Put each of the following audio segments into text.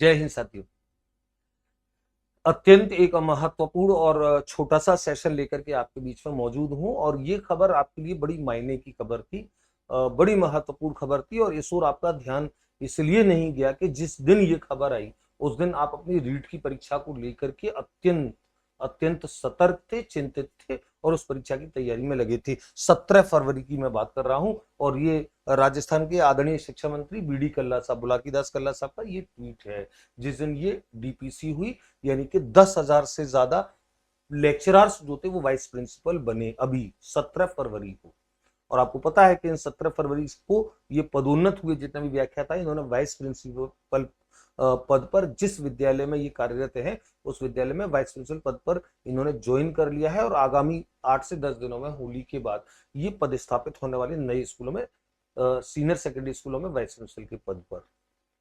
जय हिंद साथियों। अत्यंत एक महत्वपूर्ण और छोटा सा सेशन लेकर के आपके बीच में मौजूद हूं और ये खबर आपके लिए बड़ी मायने की खबर थी। बड़ी महत्वपूर्ण खबर थी और इस ओर आपका ध्यान इसलिए नहीं गया कि जिस दिन ये खबर आई उस दिन आप अपनी रीट की परीक्षा को लेकर के अत्यंत अत्यंत सतर्क थे, चिंतित थे और उस परीक्षा की तैयारी में लगे थे। 17 फरवरी की मैं बात कर रहा हूं और ये राजस्थान के आदरणीय शिक्षा मंत्री बीडी कल्ला साहब, बुलाकीदास कल्ला साहब का ये ट्वीट है जिस दिन ये डीपीसी हुई, यानी कि 10,000 से ज्यादा लेक्चरर्स जो थे वो वाइस प्रिंसिपल बने अभी 17 फरवरी को। और आपको पता है कि इन 17 फरवरी को ये पदोन्नत हुए, जितने भी व्याख्याता है इन्होंने वाइस प्रिंसिपल पद पर जिस विद्यालय में ये कार्यरत हैं उस विद्यालय में वाइस प्रिंसिपल पद पर इन्होंने ज्वाइन कर लिया है और आगामी 8 से 10 दिनों में होली के बाद ये पद स्थापित होने वाले नए स्कूलों में, सीनियर सेकेंडरी स्कूलों में वाइस प्रिंसिपल के पद पर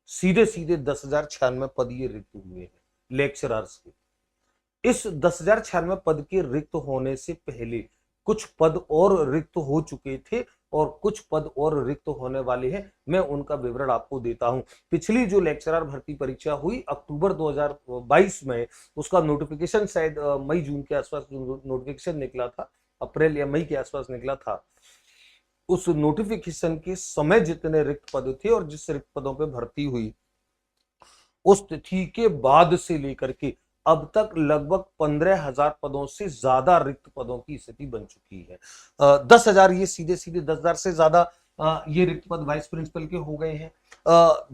सीधे सीधे 10,096 पद ये रिक्त हुए हैं लेक्चरर्स के। इस 10,096 पद के रिक्त होने से पहले कुछ पद और रिक्त हो चुके थे और कुछ पद और रिक्त होने वाले हैं। मैं उनका विवरण आपको देता हूं। पिछली जो लेक्चरर भर्ती परीक्षा हुई अक्टूबर 2022 में, उसका नोटिफिकेशन शायद मई जून के आसपास जो नोटिफिकेशन निकला था, अप्रैल या मई के आसपास निकला था, उस नोटिफिकेशन के समय जितने रिक्त पद थे और जिस रिक्त पदों पर भर्ती हुई उस तिथि के बाद से लेकर के अब तक लगभग 15,000 पदों से ज्यादा रिक्त पदों की स्थिति बन चुकी है। 10,000 ये सीधे सीधे 10,000 से ज्यादा ये रिक्त पद वाइस प्रिंसिपल के हो गए हैं।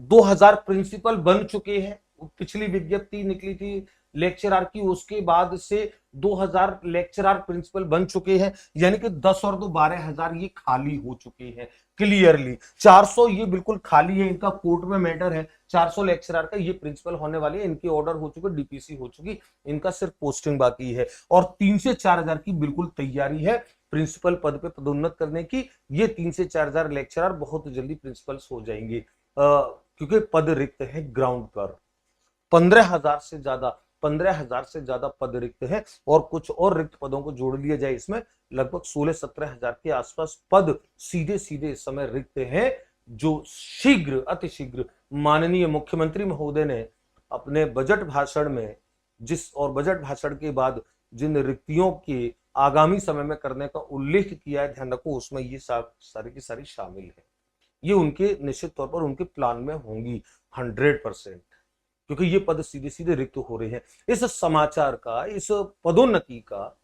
2,000 प्रिंसिपल बन चुके हैं। पिछली विज्ञप्ति निकली थी लेक्चरर की, उसके बाद से 2,000 लेक्चरर प्रिंसिपल बन चुके हैं, यानी कि 10 और 2 12,000 ये खाली हो चुके हैं क्लियरली। 400 ये बिल्कुल खाली है, इनका कोर्ट में मैटर है। 400 लेक्चरर का ये प्रिंसिपल होने वाले हैं, इनके ऑर्डर हो चुके, डीपीसी हो चुकी, इनका सिर्फ पोस्टिंग बाकी है और 3 से 4,000 की बिल्कुल तैयारी है प्रिंसिपल पद पे पदोन्नत करने की। ये 3 से 4,000 लेक्चरर बहुत जल्दी प्रिंसिपल्स हो जाएंगे क्योंकि पद रिक्त है ग्राउंड पर। 15,000 से ज्यादा पद रिक्त है और कुछ और रिक्त पदों को जोड़ लिया जाए इसमें लगभग 16-17,000 के आसपास पद सीधे सीधे इस समय रिक्त हैं, जो शीघ्र अतिशीघ्र माननीय मुख्यमंत्री महोदय ने अपने बजट भाषण में बजट भाषण के बाद जिन रिक्तियों के आगामी समय में करने का उल्लेख किया है, ध्यान रखो उसमें ये सारी की सारी शामिल है। ये उनके निश्चित तौर पर उनके प्लान में होंगी 100%, क्योंकि ये पद सीधे सीधे रिक्त हो रहे हैं। इस समाचार का, इस पदोन्नति का,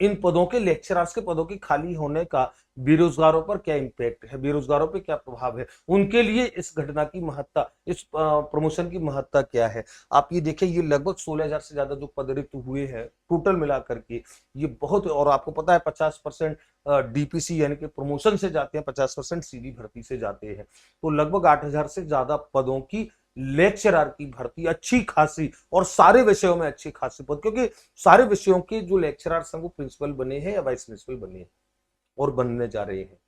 इन पदों के लेक्चरर्स के पदों की खाली होने का बेरोजगारों पर क्या इंपैक्ट है, बेरोजगारों पर क्या प्रभाव है, उनके लिए इस घटना की महत्ता, इस प्रमोशन की महत्ता क्या है। आप ये देखिए, ये लगभग 16,000 से ज्यादा जो पद रिक्त हुए हैं टोटल मिलाकर के, ये बहुत। और आपको पता है 50% डीपीसी यानी कि प्रमोशन से जाते हैं, 50% सीधी भर्ती से जाते हैं। तो लगभग 8,000 से ज्यादा पदों की लेक्चरर की भर्ती अच्छी खासी, और सारे विषयों में अच्छी खासी पद, क्योंकि सारे विषयों के जो लेक्चरर हैं वो प्रिंसिपल बने हैं या वाइस प्रिंसिपल बने हैं और बनने जा रहे हैं।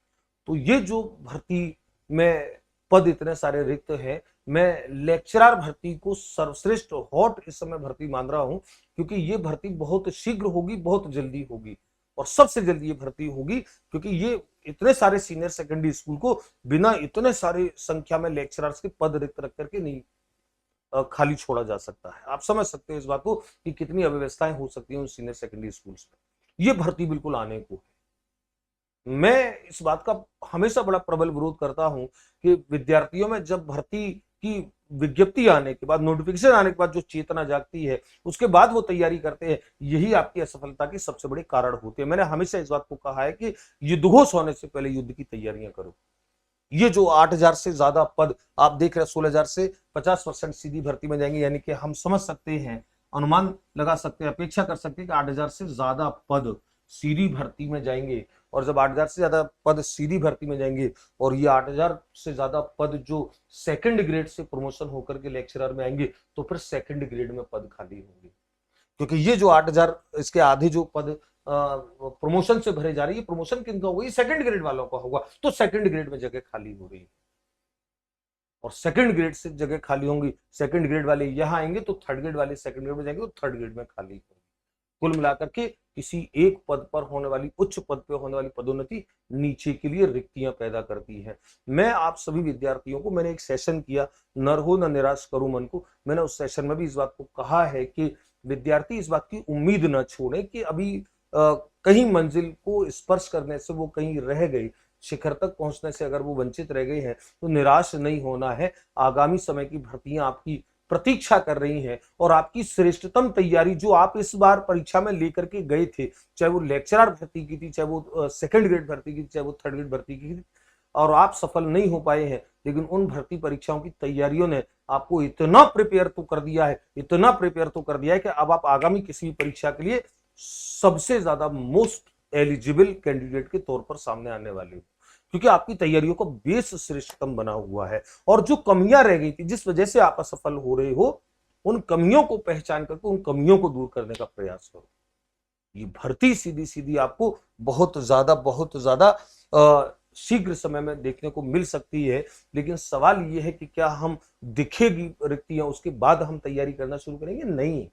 तो ये जो भर्ती में पद इतने सारे रिक्त हैं, मैं लेक्चरर भर्ती को सर्वश्रेष्ठ हॉट इस समय भर्ती मान रहा हूं, क्योंकि ये भर्ती बहुत शीघ्र होगी, बहुत जल्दी होगी और सबसे जल्दी ये भर्ती होगी, क्योंकि ये इतने सारे सीनियर सेकेंडरी स्कूल को बिना इतने सारे संख्या में लेक्चरर्स के पद रिक्त रख करके नहीं खाली छोड़ा जा सकता है। आप समझ सकते हो इस बात को कि कितनी अव्यवस्थाएं हो सकती हैं उन सीनियर सेकेंडरी स्कूल्स में। ये भर्ती बिल्कुल आने को है। मैं इस बात का हमेशा बड़ा प्रबल विरोध करता हूं कि विद्यार्थियों में जब भर्ती की विज्ञप्ति आने के बाद, नोटिफिकेशन आने के बाद जो चेतना जागती है, उसके बाद वो तैयारी करते हैं, यही आपकी असफलता की सबसे बड़े कारण होते हैं। मैंने हमेशा इस बात को कहा है कि युद्धघोष होने से पहले युद्ध की तैयारियां करो। ये जो 8,000 से ज्यादा पद आप देख रहे हैं, 16,000 से 50% सीधी भर्ती में जाएंगे, यानी कि हम समझ सकते हैं, अनुमान लगा सकते हैं, अपेक्षा कर सकते हैं कि 8,000 से ज्यादा पद सीधी भर्ती में जाएंगे। और जब 8,000 से ज्यादा पद सीधी भर्ती में जाएंगे और ये 8,000 से ज्यादा पद जो सेकंड ग्रेड से प्रमोशन होकर के लेक्चरर में आएंगे, तो फिर सेकंड ग्रेड में पद खाली होंगे, क्योंकि ये जो 8,000, इसके आधे जो पद प्रमोशन से भरे जा रही है, प्रमोशन किनका होगा, ये सेकंड ग्रेड वालों का होगा, तो सेकंड ग्रेड में जगह खाली हो रही है और सेकंड ग्रेड से जगह खाली होंगी, सेकंड ग्रेड वाले यहां आएंगे तो थर्ड ग्रेड वाले सेकंड ग्रेड में जाएंगे तो थर्ड ग्रेड में खाली होंगे। कुल मिलाकर के किसी एक पद पर होने वाली, उच्च पद पर होने वाली पदोन्नति नीचे के लिए रिक्तियां पैदा करती है। मैं आप सभी विद्यार्थियों को, मैंने एक सेशन किया, नर हो न निराश करो मन को, मैंने उस सेशन में भी इस बात को कहा है कि विद्यार्थी इस बात की उम्मीद न छोड़े कि अभी कहीं मंजिल को स्पर्श करने से वो कहीं रह गई, शिखर तक पहुंचने से अगर वो वंचित रह गए हैं तो निराश नहीं होना है। आगामी समय की भर्तियां आपकी प्रतीक्षा कर रही हैं और आपकी श्रेष्ठतम तैयारी जो आप इस बार परीक्षा में लेकर के गए थे, चाहे वो लेक्चरर भर्ती की थी, चाहे वो सेकंड ग्रेड भर्ती की थी, चाहे वो थर्ड ग्रेड भर्ती की थी, और आप सफल नहीं हो पाए हैं, लेकिन उन भर्ती परीक्षाओं की तैयारियों ने आपको इतना प्रिपेयर तो कर दिया है, इतना प्रिपेयर तो कर दिया है कि अब आप आगामी किसी भी परीक्षा के लिए सबसे ज्यादा मोस्ट एलिजिबल कैंडिडेट के तौर पर सामने आने वाले हो, क्योंकि आपकी तैयारियों का बेस श्रेष्ठतम बना हुआ है। और जो कमियां रह गई थी, जिस वजह से आप असफल हो रहे हो, उन कमियों को पहचान करके उन कमियों को दूर करने का प्रयास करो। ये भर्ती सीधी सीधी आपको बहुत ज्यादा शीघ्र समय में देखने को मिल सकती है, लेकिन सवाल ये है कि क्या हम दिखेगी रिक्तियां उसके बाद हम तैयारी करना शुरू करेंगे? नहीं,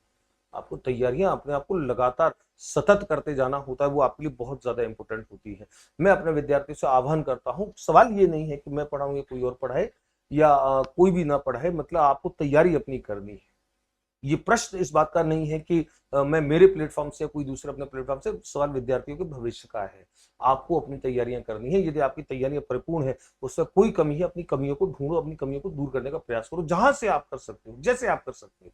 आपको तैयारियां अपने आप को लगातार सतत करते जाना होता है, वो आपके लिए बहुत ज्यादा इंपॉर्टेंट होती है। मैं अपने विद्यार्थियों से आह्वान करता हूं, सवाल ये नहीं है कि मैं पढ़ाऊं या कोई और पढ़ाए या कोई भी ना पढ़ाए, मतलब आपको तैयारी अपनी करनी है। ये प्रश्न इस बात का नहीं है कि मैं मेरे प्लेटफॉर्म से या कोई दूसरे अपने प्लेटफॉर्म से, सवाल विद्यार्थियों के भविष्य का है। आपको अपनी तैयारियां करनी है, यदि आपकी तैयारियां परिपूर्ण है, उससे कोई कमी है, अपनी कमियों को ढूंढो, अपनी कमियों को दूर करने का प्रयास करो, जहां से आप कर सकते हो, जैसे आप कर सकते हो।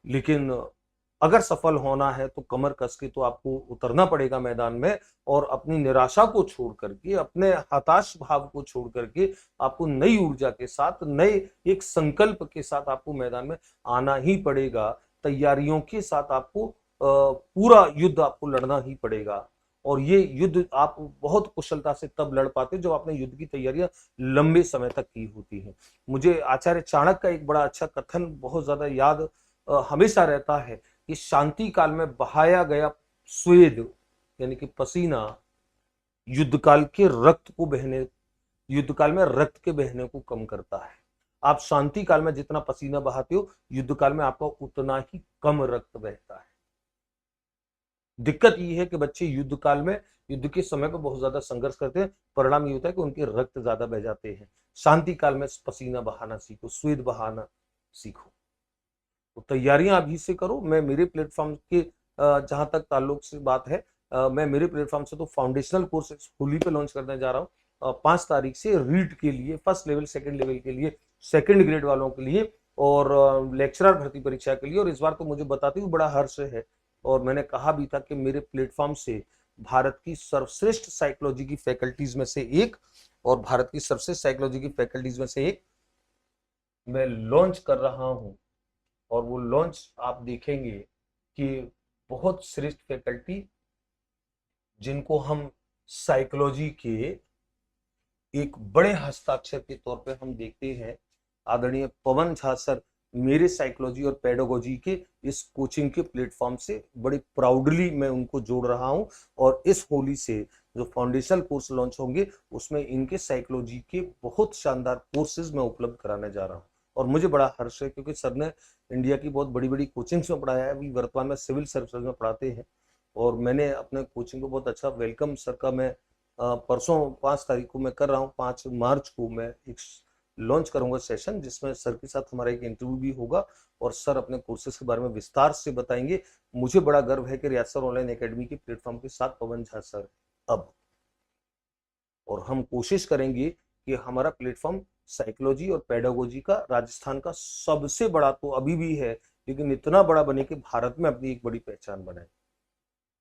लेकिन अगर सफल होना है तो कमर कस के तो आपको उतरना पड़ेगा मैदान में, और अपनी निराशा को छोड़ करके, अपने हताश भाव को छोड़ करके आपको नई ऊर्जा के साथ, नए एक संकल्प के साथ आपको मैदान में आना ही पड़ेगा। तैयारियों के साथ आपको पूरा युद्ध आपको लड़ना ही पड़ेगा, और ये युद्ध आप बहुत कुशलता से तब लड़ पाते जब आपने युद्ध की तैयारियां लंबे समय तक की होती है। मुझे आचार्य चाणक्य का एक बड़ा अच्छा कथन बहुत ज्यादा याद हमेशा रहता है कि शांति काल में बहाया गया स्वेद यानी कि पसीना युद्ध काल के रक्त को बहने, युद्ध काल में रक्त के बहने को कम करता है। आप शांति काल में जितना पसीना बहाते हो, युद्ध काल में आपका उतना ही कम रक्त बहता है। दिक्कत ये है कि बच्चे युद्ध काल में, युद्ध के समय पर बहुत ज्यादा संघर्ष करते हैं, परिणाम ये होता है कि उनके रक्त ज्यादा बह जाते हैं। शांति काल में पसीना बहाना सीखो, स्वेद बहाना सीखो। तो तैयारियां अभी से करो। मैं मेरे प्लेटफॉर्म के जहां तक ताल्लुक से बात है, मैं मेरे प्लेटफॉर्म से तो फाउंडेशनल कोर्स होली पे लॉन्च करने जा रहा हूँ 5 तारीख से, रीड के लिए, फर्स्ट लेवल सेकंड लेवल के लिए, सेकंड ग्रेड वालों के लिए, और लेक्चरर भर्ती परीक्षा के लिए। और इस बार तो मुझे बताते हुए बड़ा हर्ष है, और मैंने कहा भी था कि मेरे प्लेटफॉर्म से भारत की सर्वश्रेष्ठ साइकोलॉजी की फैकल्टीज में से एक, और भारत की सर्वश्रेष्ठ साइकोलॉजी की फैकल्टीज में से एक मैं लॉन्च कर रहा हूं। और वो लॉन्च आप देखेंगे कि बहुत श्रेष्ठ फैकल्टी, जिनको हम साइकोलॉजी के एक बड़े हस्ताक्षर के तौर पे हम देखते हैं, आदरणीय पवन झा सर मेरे साइकोलॉजी और पेडागोजी के इस कोचिंग के प्लेटफॉर्म से बड़े प्राउडली मैं उनको जोड़ रहा हूं। और इस होली से जो फाउंडेशनल कोर्स लॉन्च होंगे, उसमें इनके साइकोलॉजी के बहुत शानदार कोर्सेज मैं उपलब्ध कराने जा रहा हूं। और मुझे बड़ा हर्ष है, क्योंकि सर ने इंडिया की बहुत बड़ी बड़ी कोचिंग्स में पढ़ाया है, अभी वर्तमान में सिविल सर्विसेज में पढ़ाते हैं। और मैंने अपने कोचिंग को बहुत अच्छा वेलकम सर का मैं परसों 5 तारीख को मैं कर रहा हूँ, 5 मार्च को मैं एक लॉन्च करूंगा सेशन, जिसमें सर के साथ हमारा एक इंटरव्यू भी होगा, और सर अपने कोर्सेज के बारे में विस्तार से बताएंगे। मुझे बड़ा गर्व है कि रियासत ऑनलाइन एकेडमी के प्लेटफॉर्म के साथ पवन झा सर अब, और हम कोशिश करेंगे कि हमारा प्लेटफॉर्म साइकोलॉजी और पेडागोजी का राजस्थान का सबसे बड़ा तो अभी भी है, लेकिन इतना बड़ा बने कि भारत में अपनी एक बड़ी पहचान बनाए।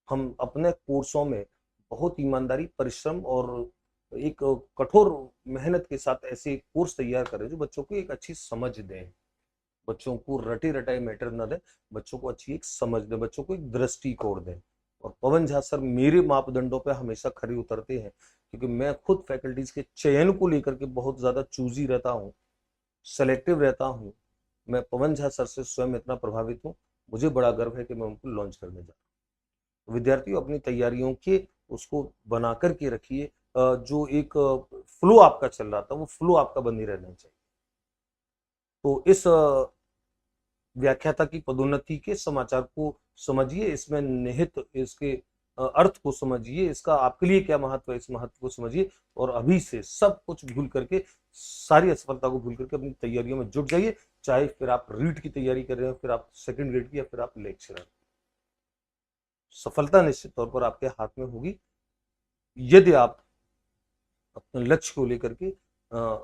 हम अपने कोर्सों में बहुत ईमानदारी, परिश्रम और एक कठोर मेहनत के साथ ऐसे कोर्स तैयार करें जो बच्चों को एक अच्छी समझ दें, बच्चों को रटे रटाए मैटर न दें, बच्चों को अच्छी एक समझ दें, बच्चों को एक दृष्टिकोण दें। और पवन झा सर मेरे मापदंडों पे हमेशा खरे उतरते हैं, क्योंकि मैं खुद फैकल्टीज के चयन को लेकर के बहुत ज्यादा चूजी रहता हूँ, सेलेक्टिव रहता हूँ। मैं पवन झा सर से स्वयं इतना प्रभावित हूँ, मुझे बड़ा गर्व है कि मैं उनको लॉन्च करने जा रहा हूँ। विद्यार्थियों अपनी तैयारियों के उसको बना करके रखिए, जो एक फ्लो आपका चल रहा था वो फ्लो आपका बंद ही रहना चाहिए। तो इस व्याख्याता की पदोन्नति के समाचार को समझिए, इसमें निहित इसके अर्थ को समझिए, इसका आपके लिए क्या महत्व है, इस महत्व को समझिए और अभी से सब कुछ भूल करके, सारी असफलता को भूल करके अपनी तैयारियों में जुट जाइए। चाहे फिर आप रीट की तैयारी कर रहे हो, फिर आप सेकंड ग्रेड की, या फिर आप लेक्चरर, सफलता निश्चित तौर पर आपके हाथ में होगी यदि आप अपने लक्ष्य को लेकर के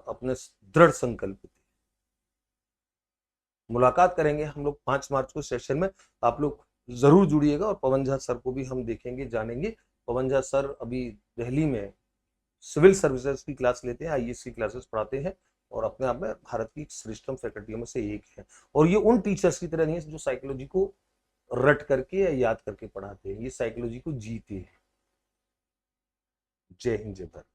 अपने दृढ़ संकल्पित। मुलाकात करेंगे हम लोग 5 मार्च को सेशन में, आप लोग जरूर जुड़िएगा। और पवन झा सर को भी हम देखेंगे, जानेंगे। पवन झा सर अभी दिल्ली में सिविल सर्विसेज की क्लास लेते हैं, आईएएस की क्लासेस पढ़ाते हैं और अपने आप में भारत की श्रेष्ठतम फैकल्टियों में से एक है। और ये उन टीचर्स की तरह नहीं है जो साइकोलॉजी को रट करके या याद करके पढ़ाते हैं, ये साइकोलॉजी को जीते हैं। जय हिंद, जय भारत।